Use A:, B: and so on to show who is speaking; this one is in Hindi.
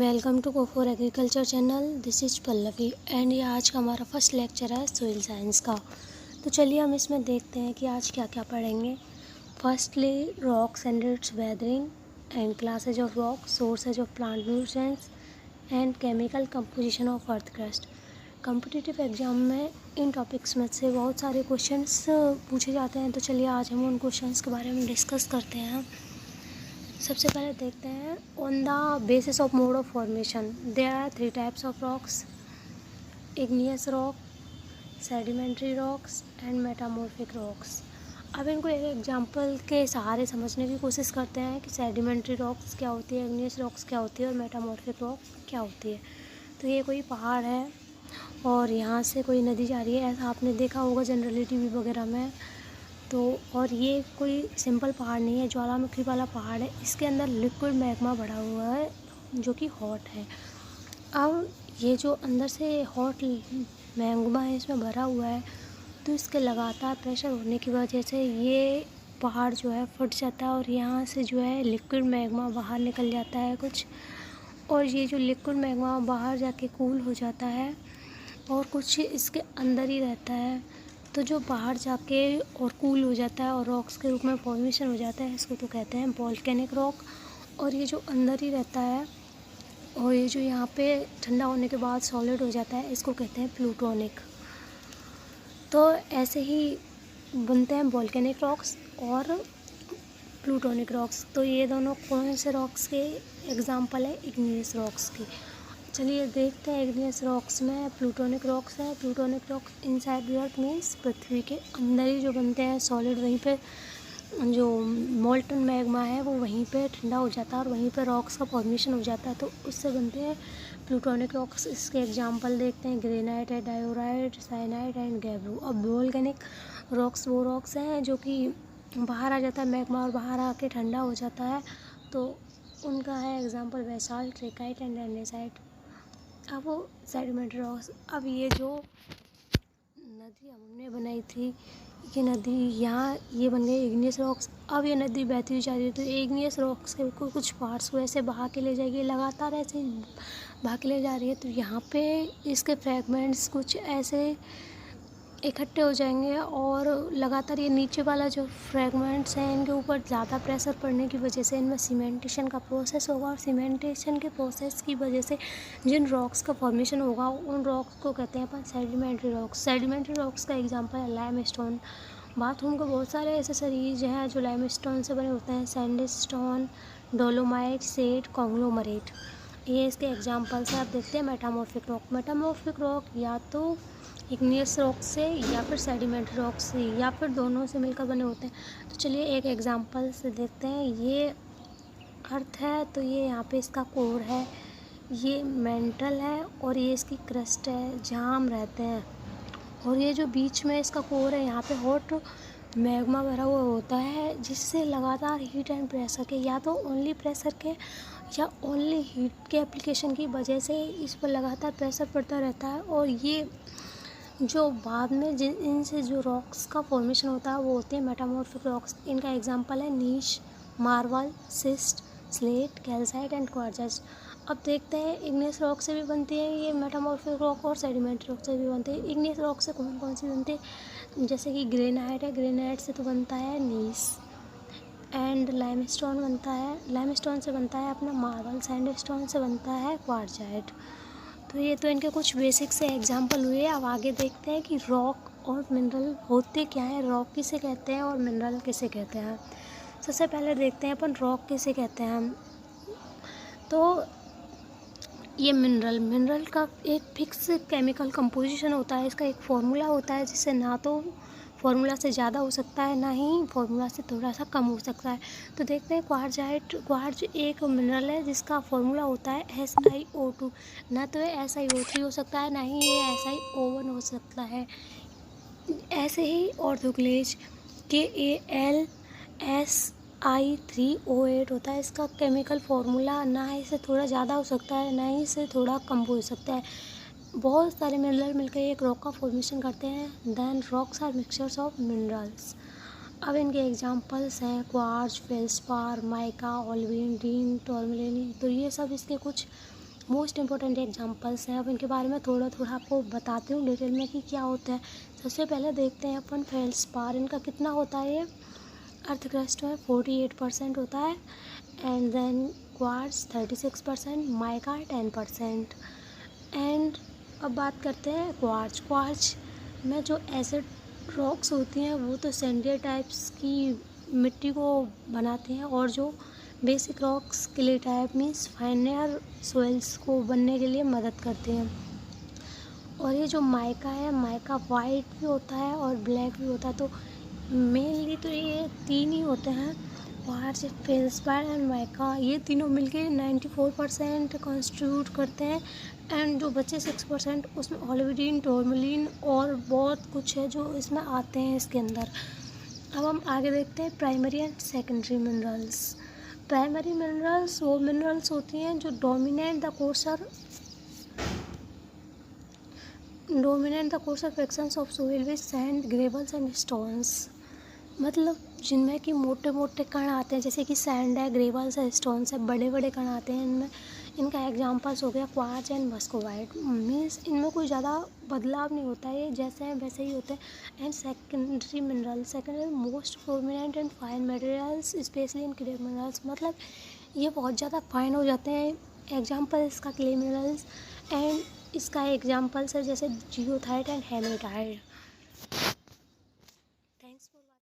A: Welcome to go for agriculture channel. This is Pallavi and ये आज का हमारा फर्स्ट लेक्चर है सोइल साइंस का। तो चलिए हम इसमें देखते हैं कि आज क्या क्या पढ़ेंगे। Firstly rocks and it's weathering and classes of rock, sources of plant nutrients and chemical composition of earth crust. Competitive exam में इन टॉपिक्स में से बहुत सारे क्वेश्चंस पूछे जाते हैं, तो चलिए आज हम उन क्वेश्चंस के बारे में डिस्कस करते हैं। सबसे पहले देखते हैं on the basis of mode of formation there are 3 types of rocks: igneous rock, sedimentary rocks and metamorphic rocks. अब इनको एक एग्जांपल के सहारे समझने की कोशिश करते हैं कि सेडिमेंट्री रॉक्स क्या होती है, इग्नियस रॉक्स क्या होती है और मेटामॉर्फिक रॉक क्या होती है। तो ये कोई पहाड़ है और यहाँ से कोई नदी जा रही है, ऐसा आपने देखा होगा जनरली टीवी वगैरह में। तो और ये कोई सिंपल पहाड़ नहीं है, ज्वालामुखी वाला पहाड़ है। इसके अंदर लिक्विड मैग्मा भरा हुआ है जो कि हॉट है। अब ये जो अंदर से हॉट मैग्मा है इसमें भरा हुआ है, तो इसके लगातार प्रेशर होने की वजह से ये पहाड़ जो है फट जाता है और यहाँ से जो है लिक्विड मैग्मा बाहर निकल जाता है कुछ। और ये जो लिक्विड मैग्मा बाहर जाके कूल हो जाता है और कुछ इसके अंदर ही रहता है। तो जो बाहर जाके और कूल हो जाता है और रॉक्स के रूप में फॉर्मेशन हो जाता है, इसको तो कहते हैं वोल्केनिक रॉक। और ये जो अंदर ही रहता है और ये जो यहाँ पे ठंडा होने के बाद सॉलिड हो जाता है, इसको कहते हैं प्लूटोनिक। तो ऐसे ही बनते हैं वोल्केनिक रॉक्स और प्लूटोनिक रॉक्स। तो ये दोनों कौन से रॉक्स के एग्जाम्पल है? इग्नियस रॉक्स की। चलिए देखते हैं इग्नियस रॉक्स में प्लूटोनिक रॉक्स है। Plutonic rocks inside the earth means पृथ्वी के अंदर ही जो बनते हैं सॉलिड, वहीं पे जो मोल्टन मैग्मा है वो वहीं पे ठंडा हो जाता है और वहीं पे रॉक्स का फॉर्मेशन हो जाता है, तो उससे बनते हैं प्लूटोनिक रॉक्स। इसके एग्जांपल देखते हैं ग्रेनाइट है, डायोराइट, साइनाइट एंड गैब्रो। अब वोल्केनिक रॉक्स वो रॉक्स हैं जो कि बाहर आ जाता है मैग्मा और बाहर आके ठंडा हो जाता है, तो उनका है एग्जांपल बेसाल्ट, ट्रेकाइट एंड एंडेसाइट। अब वो सेडिमेंट्री रॉक्स, अब ये जो नदी हमने बनाई थी, ये नदी यहाँ ये बन गई इग्नियस रॉक्स। अब ये नदी बहती हुई जा रही है, तो इग्नियस रॉक्स के कुछ पार्ट्स को ऐसे बहा के ले जाएगी, लगातार ऐसे बहा के ले जा रही है। तो यहाँ पे इसके फ्रैगमेंट्स कुछ ऐसे इकट्ठे हो जाएंगे और लगातार ये नीचे वाला जो फ्रैगमेंट्स हैं इनके ऊपर ज़्यादा प्रेशर पड़ने की वजह से इनमें सीमेंटेशन का प्रोसेस होगा और सीमेंटेशन के प्रोसेस की वजह से जिन रॉक्स का फॉर्मेशन होगा उन रॉक्स को कहते हैं अपन सेडिमेंट्री रॉक्स। सेडिमेंट्री रॉक्स का एग्जांपल है लाइमस्टोन। बाथरूम के बहुत सारे एसेसरीज हैं जो लाइमस्टोन से बने होते हैं: सैंडस्टोन, डोलोमाइट, सेट, कॉन्ग्लोमरेट। ये इसके एग्जांपल्स हैं। आप देखते हैं मेटामॉर्फिक रॉक। मेटामॉर्फिक रॉक या तो इग्नियस रॉक से या फिर सेडिमेंट्री रॉक से या फिर दोनों से मिलकर बने होते हैं। तो चलिए एक एग्जांपल से देखते हैं। ये अर्थ है, तो ये यहाँ पे इसका कोर है, ये मेंटल है और ये इसकी क्रस्ट है जहाँ हम रहते हैं। और ये जो बीच में इसका कोर है, यहाँ पे हॉट मैग्मा भरा हुआ होता है जिससे लगातार हीट एंड प्रेशर के, या तो ओनली प्रेशर के या ओनली हीट के एप्लीकेशन की वजह से इस पर लगातार प्रेशर पड़ता रहता है। और ये जो बाद में जिन इनसे जो रॉक्स का फॉर्मेशन होता है वो होते हैं मेटामॉर्फिक रॉक्स। इनका एग्जांपल है gneiss, marble, schist, slate, calcite and quartz. अब देखते हैं इग्नियस रॉक से भी बनती है ये मेटामॉर्फिक रॉक और सेडिमेंट्री रॉक से भी बनते हैं। इग्नियस रॉक से कौन कौन सी बनती है? जैसे कि ग्रेनाइट है, ग्रेनाइट से तो बनता है नीस। एंड लाइमस्टोन बनता है, लाइमस्टोन से बनता है अपना मार्बल, सैंडस्टोन से बनता है क्वार्ट्जाइट। तो ये तो इनके कुछ बेसिक से एग्जांपल हुए। अब आगे देखते हैं कि रॉक और मिनरल होते क्या हैं, रॉक किसे कहते हैं और मिनरल किसे कहते हैं। सबसे पहले देखते हैं अपन रॉक किसे कहते हैं। तो ये मिनरल का एक फिक्स केमिकल कंपोजिशन होता है, इसका एक फार्मूला होता है जिससे ना तो फार्मूला से ज़्यादा हो सकता है ना ही फार्मूला से थोड़ा सा कम हो सकता है। तो देखते हैं क्वार्ट्जाइट। क्वार्ट्ज एक मिनरल है जिसका फार्मूला होता है SiO2। ना तो ये SiO3 हो सकता है, ना ही ये SiO1 हो सकता है। ऐसे ही ऑर्थोक्लेज KAlSi3O8 होता है, इसका केमिकल फार्मूला ना इससे थोड़ा ज़्यादा हो सकता है ना ही इससे थोड़ा कम हो सकता है। बहुत सारे मिनरल मिलकर एक रॉक का फॉर्मेशन करते हैं। Then rocks are mixtures of minerals. अब इनके एग्जांपल्स हैं क्वार्ट्ज, फेल्सपार, माइका, ओलिविन, डीन, टोरमलिन। तो ये सब इसके कुछ मोस्ट इम्पोर्टेंट एग्जांपल्स हैं। अब इनके बारे में थोड़ा थोड़ा आपको बताती हूँ डिटेल में कि क्या होता है। सबसे पहले देखते हैं अपन फेल्सपार, इनका कितना होता है। ये अर्थ क्रस्ट में 48% होता है, and then quartz 36%, mica 10%। And अब बात करते हैं क्वार्ट्ज। क्वार्ट्ज में जो एसिड रॉक्स होती हैं वो तो सैंडियर टाइप्स की मिट्टी को बनाती हैं, और जो basic rocks clay type means फाइनर soils को बनने के लिए मदद करते हैं। और ये जो माइका है, माइका वाइट भी होता है और ब्लैक भी होता है। तो मेनली तो ये तीन ही होते हैं, क्वार्ट्ज, फेल्सपार एंड माइका। ये तीनों मिलके 94% कॉन्स्टिट्यूट करते हैं, एंड जो बचे 6% उसमें ओलिविडीन, टोरमलिन और बहुत कुछ है जो इसमें आते हैं इसके अंदर। अब हम आगे देखते हैं primary and secondary minerals. Primary minerals वो मिनरल्स होती हैं जो dominate the courser fractions of soil with sand, gravels and stones. मतलब जिनमें कि मोटे मोटे कण आते हैं, जैसे कि सैंड है, ग्रेवल्स है, स्टोन्स है, बड़े बड़े कण आते हैं इनमें। इनका एग्जांपल्स हो गया क्वार्ट्ज एंड मस्कोवाइट। मीन्स इनमें कोई ज़्यादा बदलाव नहीं होता है, ये जैसे हैं वैसे ही होते हैं। And secondary most prominent and fine materials specially in clay minerals. मतलब ये बहुत ज़्यादा फाइन हो जाते हैं। एग्जाम्पल इसका क्ले मिनरल्स, एंड इसका एग्जाम्पल्स है जैसे जियोथाइट एंड हेमेटाइट।